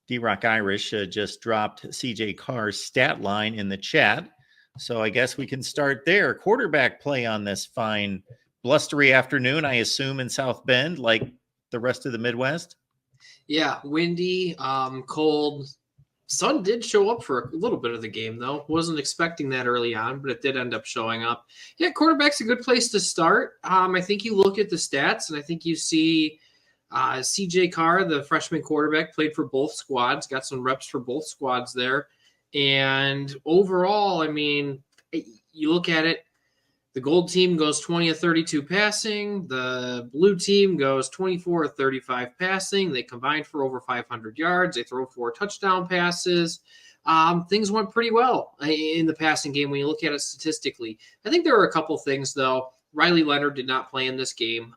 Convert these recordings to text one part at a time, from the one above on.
D-Rock Irish just dropped CJ Carr's stat line in the chat. So I guess we can start there. Quarterback play on this fine blustery afternoon, I assume, in South Bend, like the rest of the Midwest. Yeah, windy, cold. Sun did show up for a little bit of the game, though. Wasn't expecting that early on, but it did end up showing up. Yeah, quarterback's a good place to start. I think you look at the stats, and I think you see CJ Carr, the freshman quarterback, played for both squads, got some reps for both squads there. And overall, I mean, you look at it, the gold team goes 20 of 32 passing. The blue team goes 24 of 35 passing. They combined for over 500 yards. They throw 4 touchdown passes. Things went pretty well in the passing game when you look at it statistically. I think there are a couple things, though. Riley Leonard did not play in this game.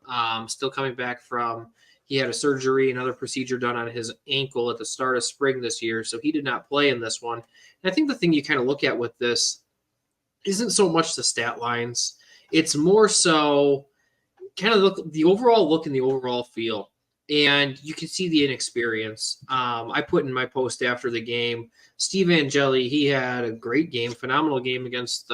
Still coming back from, he had a surgery, another procedure done on his ankle at the start of spring this year, so he did not play in this one. And I think the thing you kind of look at with this isn't so much the stat lines. It's more so kind of the overall look and the overall feel. And you can see the inexperience. I put in my post after the game, Steve Angeli, he had a great game, phenomenal game against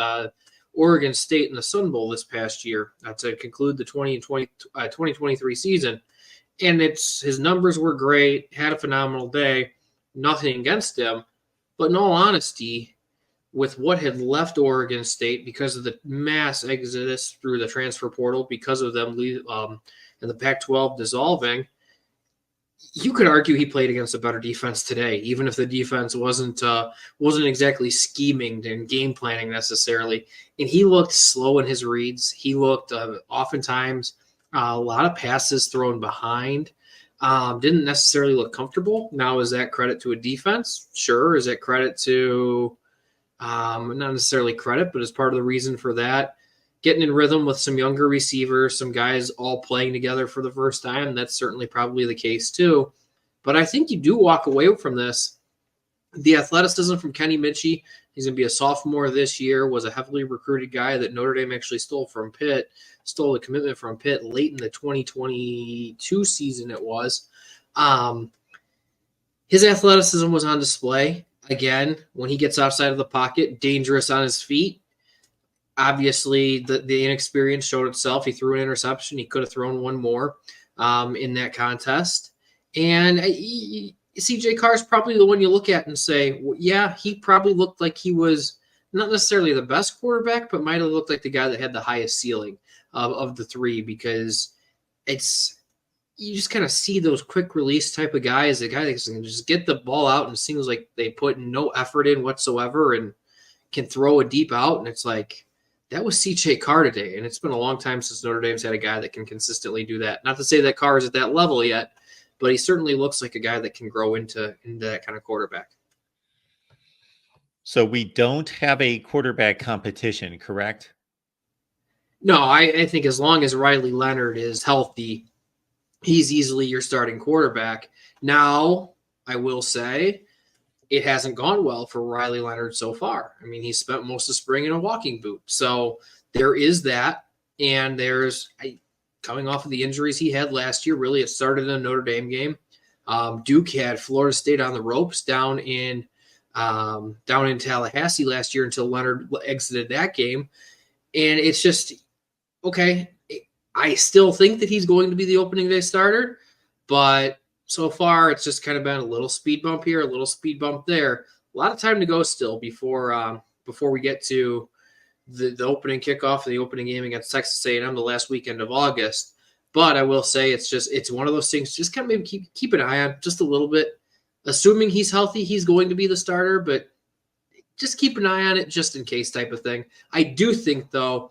Oregon State in the Sun Bowl this past year to conclude the 2023 season. And his numbers were great, had a phenomenal day, nothing against him. But in all honesty, with what had left Oregon State because of the mass exodus through the transfer portal, because of them and the Pac-12 dissolving, you could argue he played against a better defense today, even if the defense wasn't exactly scheming and game planning necessarily. And he looked slow in his reads. He looked oftentimes a lot of passes thrown behind. Didn't necessarily look comfortable. Now, is that credit to a defense? Sure. Is that credit to not necessarily credit, but as part of the reason for that, getting in rhythm with some younger receivers, some guys all playing together for the first time. That's certainly probably the case too. But I think you do walk away from this. The athleticism from Kenny Mitchie, he's going to be a sophomore this year, was a heavily recruited guy that Notre Dame actually stole the commitment from Pitt late in the 2022 season it was. His athleticism was on display. Again, when he gets outside of the pocket, dangerous on his feet. Obviously, the inexperience showed itself. He threw an interception. He could have thrown one more in that contest. And CJ Carr is probably the one you look at and say, well, yeah, he probably looked like he was not necessarily the best quarterback, but might have looked like the guy that had the highest ceiling of the three, because you just kind of see those quick release type of guys, the guy that can just get the ball out and it seems like they put no effort in whatsoever and can throw a deep out. And it's like, that was CJ Carr today. And it's been a long time since Notre Dame's had a guy that can consistently do that. Not to say that Carr is at that level yet, but he certainly looks like a guy that can grow into that kind of quarterback. So we don't have a quarterback competition, correct? No, I think as long as Riley Leonard is healthy, he's easily your starting quarterback. Now, I will say it hasn't gone well for Riley Leonard so far. I mean, he spent most of spring in a walking boot. So there is that. And there's coming off of the injuries he had last year. Really, it started in a Notre Dame game. Duke had Florida State on the ropes down in Tallahassee last year until Leonard exited that game. And it's just, okay, I still think that he's going to be the opening day starter, but so far it's just kind of been a little speed bump here, a little speed bump there. A lot of time to go still before we get to the opening kickoff and the opening game against Texas A&M the last weekend of August. But I will say it's one of those things, just kind of maybe keep an eye on just a little bit. Assuming he's healthy, he's going to be the starter, but just keep an eye on it just in case type of thing. I do think, though,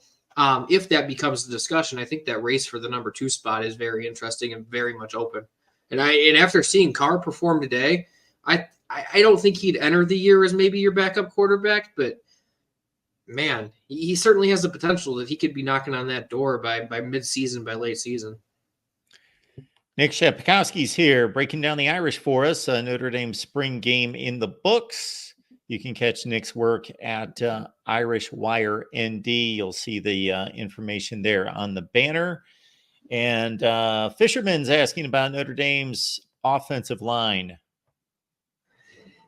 if that becomes the discussion, I think that race for the number 2 spot is very interesting and very much open. And after seeing Carr perform today, I don't think he'd enter the year as maybe your backup quarterback, but man, he certainly has the potential that he could be knocking on that door by mid-season, by late season. Nick Shepkowski's here breaking down the Irish for us. Notre Dame spring game in the books. You can catch Nick's work at Irish Wire ND. You'll see the information there on the banner. And Fisherman's asking about Notre Dame's offensive line.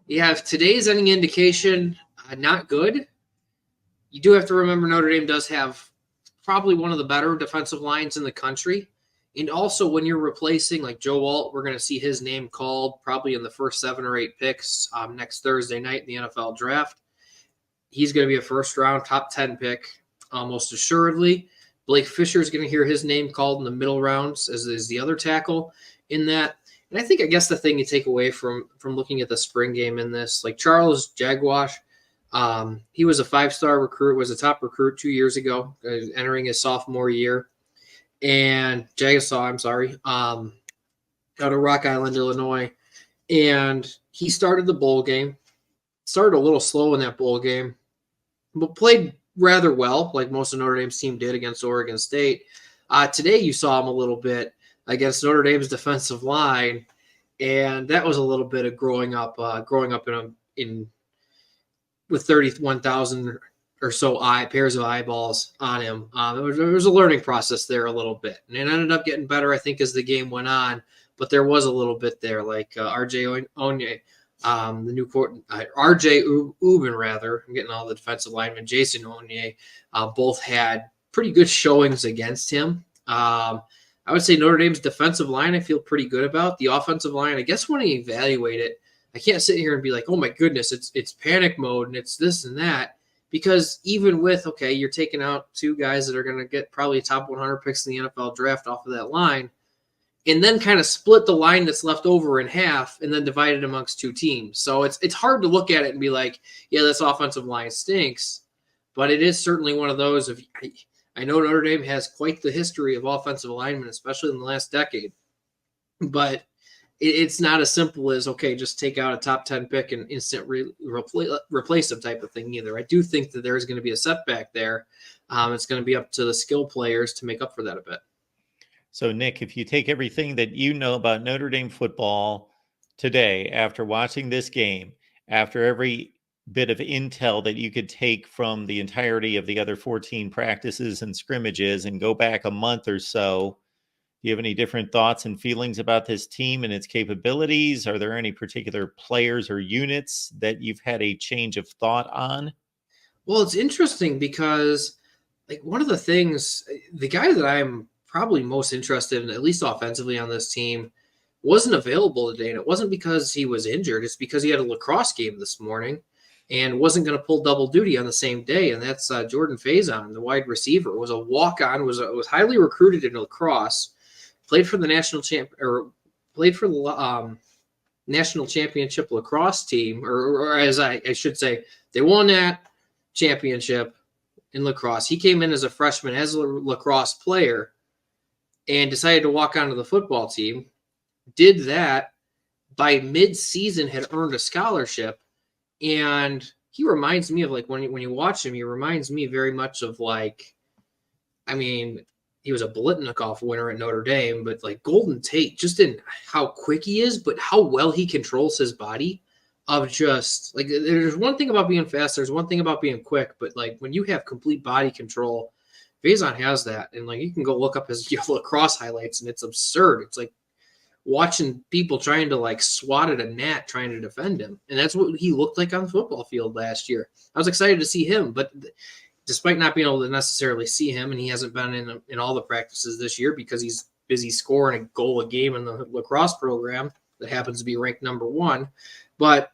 Yeah, if today's any indication, not good. You do have to remember Notre Dame does have probably one of the better defensive lines in the country. And also, when you're replacing like Joe Alt, we're going to see his name called probably in the first 7 or 8 picks next Thursday night in the NFL draft. He's going to be a first round top 10 pick almost assuredly. Blake Fisher is going to hear his name called in the middle rounds, as is the other tackle in that. And I guess the thing you take away from looking at the spring game in this, like Charles Jaguar, he was a 5-star recruit, was a top recruit 2 years ago, entering his sophomore year. And Jagasaw, I'm sorry, out of Rock Island, Illinois. And he started the bowl game, started a little slow in that bowl game, but played rather well, like most of Notre Dame's team did against Oregon State. Today you saw him a little bit against Notre Dame's defensive line, and that was a little bit of growing up in with 31,000 or so pairs of eyeballs on him. There was a learning process there a little bit, and it ended up getting better, I think, as the game went on. But there was a little bit there, like RJ Onye, the new court, RJ Ubin, rather. I'm getting all the defensive linemen. Jason Onye, both had pretty good showings against him. I would say Notre Dame's defensive line I feel pretty good about. The offensive line, I guess when I evaluate it, I can't sit here and be like, oh my goodness, it's panic mode and it's this and that. Because even with, okay, you're taking out 2 guys that are going to get probably top 100 picks in the NFL draft off of that line, and then kind of split the line that's left over in half and then divide it amongst 2 teams. So it's hard to look at it and be like, yeah, this offensive line stinks. But it is certainly one of those of, I know Notre Dame has quite the history of offensive alignment, especially in the last decade. But it's not as simple as, okay, just take out a top 10 pick and instant replace them type of thing either. I do think that there's going to be a setback there. It's going to be up to the skill players to make up for that a bit. So, Nick, if you take everything that you know about Notre Dame football today, after watching this game, after every bit of intel that you could take from the entirety of the other 14 practices and scrimmages and go back a month or so, do you have any different thoughts and feelings about this team and its capabilities? Are there any particular players or units that you've had a change of thought on? Well, it's interesting because, like, one of the things, the guy that I'm probably most interested in, at least offensively on this team, wasn't available today. And it wasn't because he was injured. It's because he had a lacrosse game this morning and wasn't going to pull double duty on the same day. And that's Jordan Faison, the wide receiver. It was a walk-on, was highly recruited in lacrosse, played for the national national championship lacrosse team, or as I should say, they won that championship in lacrosse. He came in as a freshman as a lacrosse player and decided to walk onto the football team. Did that by mid-season, had earned a scholarship, and he reminds me of, like, when you watch him, he reminds me very much of, like, I mean, he was a Blitnikoff winner at Notre Dame, but like Golden Tate, just in how quick he is, but how well he controls his body. Of just like, there's one thing about being fast, there's one thing about being quick, but like when you have complete body control, Faison has that. And like, you can go look up his lacrosse highlights and it's absurd. It's like watching people trying to like swat at a gnat trying to defend him. And that's what he looked like on the football field last year. I was excited to see him, but despite not being able to necessarily see him, and he hasn't been in all the practices this year because he's busy scoring a goal a game in the lacrosse program that happens to be ranked number 1. But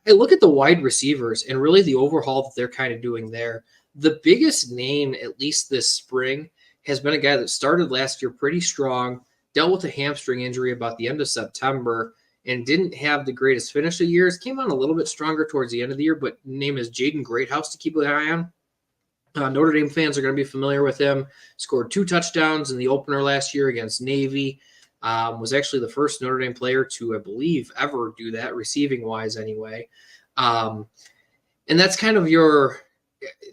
I look at the wide receivers and really the overhaul that they're kind of doing there. The biggest name, at least this spring, has been a guy that started last year pretty strong, dealt with a hamstring injury about the end of September, and didn't have the greatest finish of years. Came on a little bit stronger towards the end of the year, but name is Jaden Greathouse to keep an eye on. Notre Dame fans are going to be familiar with him. Scored 2 touchdowns in the opener last year against Navy. Was actually the first Notre Dame player to, I believe, ever do that, receiving-wise anyway. And that's kind of your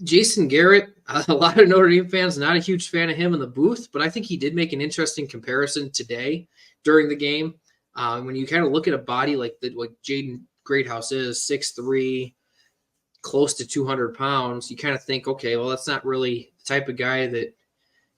Jason Garrett. A lot of Notre Dame fans, not a huge fan of him in the booth, but I think he did make an interesting comparison today during the game. When you kind of look at a body like Jaden Greathouse is, 6'3", close to 200 pounds, you kind of think, okay, well, that's not really the type of guy that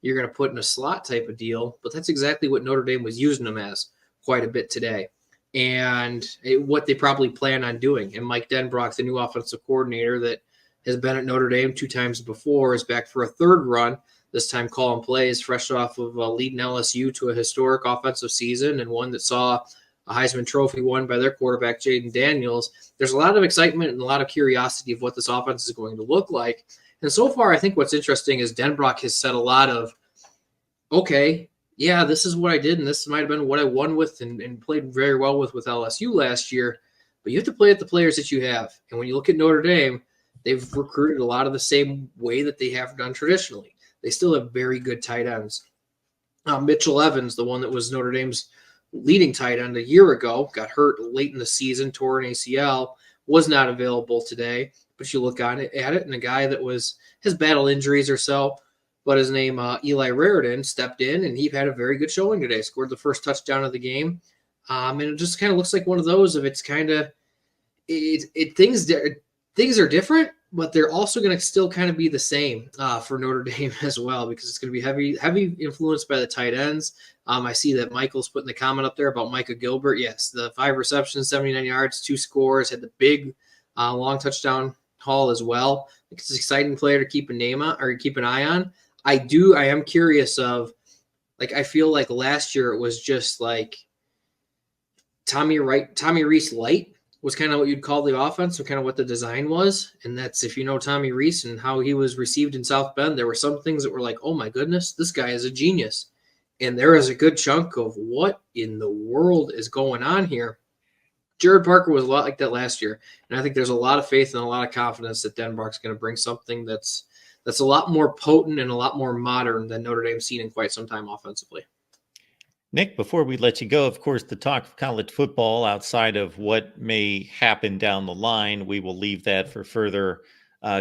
you're going to put in a slot type of deal, but that's exactly what Notre Dame was using him as quite a bit today. and what they probably plan on doing. And Mike Denbrock, the new offensive coordinator that has been at Notre Dame 2 times before, is back for a third run. This time calling plays fresh off of leading LSU to a historic offensive season, and one that saw a Heisman Trophy won by their quarterback, Jaden Daniels. There's a lot of excitement and a lot of curiosity of what this offense is going to look like. And so far, I think what's interesting is Denbrock has said a lot of, okay, yeah, this is what I did, and this might have been what I won with and played very well with LSU last year. But you have to play with the players that you have. And when you look at Notre Dame, they've recruited a lot of the same way that they have done traditionally. They still have very good tight ends. Mitchell Evans, the one that was Notre Dame's leading tight end a year ago, got hurt late in the season, tore an ACL, was not available today. But you look at it, and a guy that has battled injuries or so, but his name, Eli Raridan, stepped in, and he had a very good showing today, scored the first touchdown of the game. And it just kind of looks like one of those of it's kind of things are different, but they're also going to still kind of be the same for Notre Dame as well, because it's going to be heavy influenced by the tight ends. I see that Michael's putting the comment up there about Micah Gilbert. Yes, the 5 receptions, 79 yards, 2 scores, had the big long touchdown haul as well. It's an exciting player to keep an eye on. I am curious of, like, I feel like last year it was just like Tommy Reese light was kind of what you'd call the offense, or kind of what the design was. And that's, if you know Tommy Reese and how he was received in South Bend, there were some things that were like, oh my goodness, this guy is a genius. And there is a good chunk of what in the world is going on here. Jared Parker was a lot like that last year. And I think there's a lot of faith and a lot of confidence that Denbrock's going to bring something that's a lot more potent and a lot more modern than Notre Dame's seen in quite some time offensively. Nick, before we let you go, of course, the talk of college football outside of what may happen down the line, we will leave that for further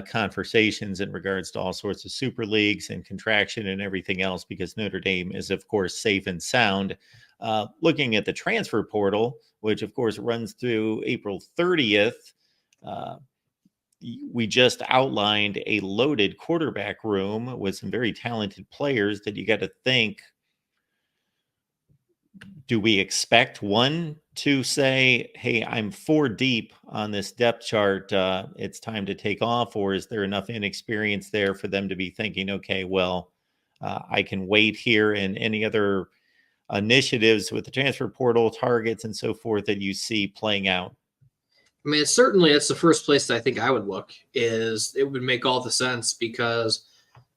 conversations in regards to all sorts of super leagues and contraction and everything else, because Notre Dame is, of course, safe and sound. Looking at the transfer portal, which, of course, runs through April 30th, we just outlined a loaded quarterback room with some very talented players that you got to think, do we expect one to say, hey, I'm 4 deep on this depth chart, it's time to take off? Or is there enough inexperience there for them to be thinking, okay, well, I can wait here? And any other initiatives with the transfer portal, targets, and so forth that you see playing out? I mean, certainly it's the first place that I think I would look. Is it would make all the sense, because,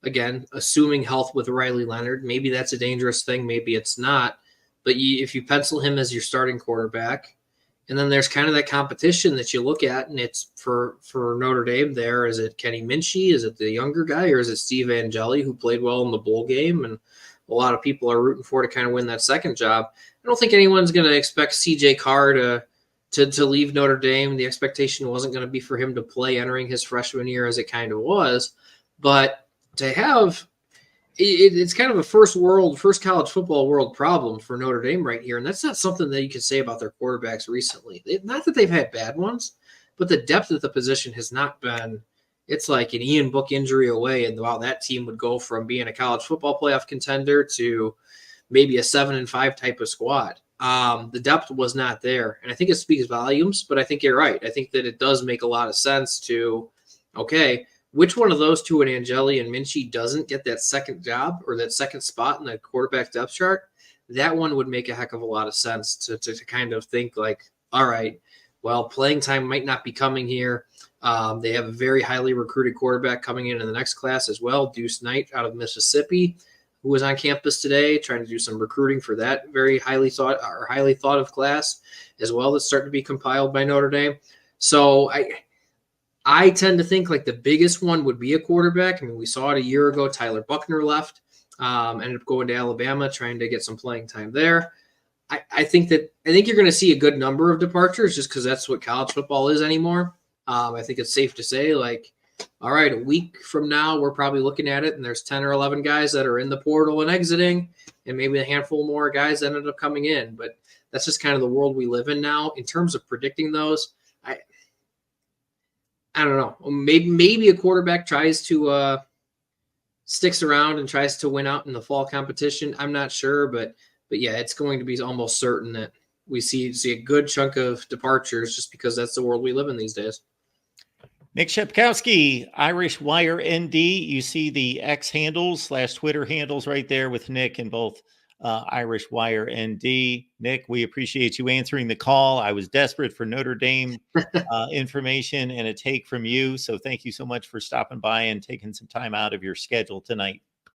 again, assuming health with Riley Leonard, maybe that's a dangerous thing, maybe it's not. But if you pencil him as your starting quarterback, and then there's kind of that competition that you look at, and it's for Notre Dame there. Is it Kenny Minchie? Is it the younger guy? Or is it Steve Angeli, who played well in the bowl game? And a lot of people are rooting for to kind of win that second job. I don't think anyone's going to expect CJ Carr to leave Notre Dame. The expectation wasn't going to be for him to play entering his freshman year, as it kind of was. But to have it's kind of a first college football world problem for Notre Dame right here. And that's not something that you can say about their quarterbacks recently. Not that they've had bad ones, but the depth of the position has not been, it's like an Ian Book injury away. And wow, that team would go from being a college football playoff contender to maybe a 7-5 type of squad. The depth was not there. And I think it speaks volumes, but I think you're right. I think that it does make a lot of sense to, okay, which one of those two, and Angeli and Minchie, doesn't get that second job or that second spot in the quarterback depth chart? That one would make a heck of a lot of sense to kind of think like, all right, well, playing time might not be coming here. They have a very highly recruited quarterback coming in the next class as well, Deuce Knight out of Mississippi, who was on campus today trying to do some recruiting for that very highly thought of class as well, that's starting to be compiled by Notre Dame. So I tend to think like the biggest one would be a quarterback. I mean, we saw it a year ago. Tyler Buckner left, ended up going to Alabama, trying to get some playing time there. I think you're going to see a good number of departures, just because that's what college football is anymore. I think it's safe to say, like, all right, a week from now, we're probably looking at it, and there's 10 or 11 guys that are in the portal and exiting, and maybe a handful more guys that ended up coming in. But that's just kind of the world we live in now. In terms of predicting those, I don't know. Maybe a quarterback tries to sticks around and tries to win out in the fall competition. I'm not sure, but yeah, it's going to be almost certain that we see a good chunk of departures just because that's the world we live in these days. Nick Shepkowski, Irish Wire ND. You see the X handles / Twitter handles right there with Nick and both Irish Wire ND. Nick, we appreciate you answering the call. I was desperate for Notre Dame information and a take from you. So thank you so much for stopping by and taking some time out of your schedule tonight.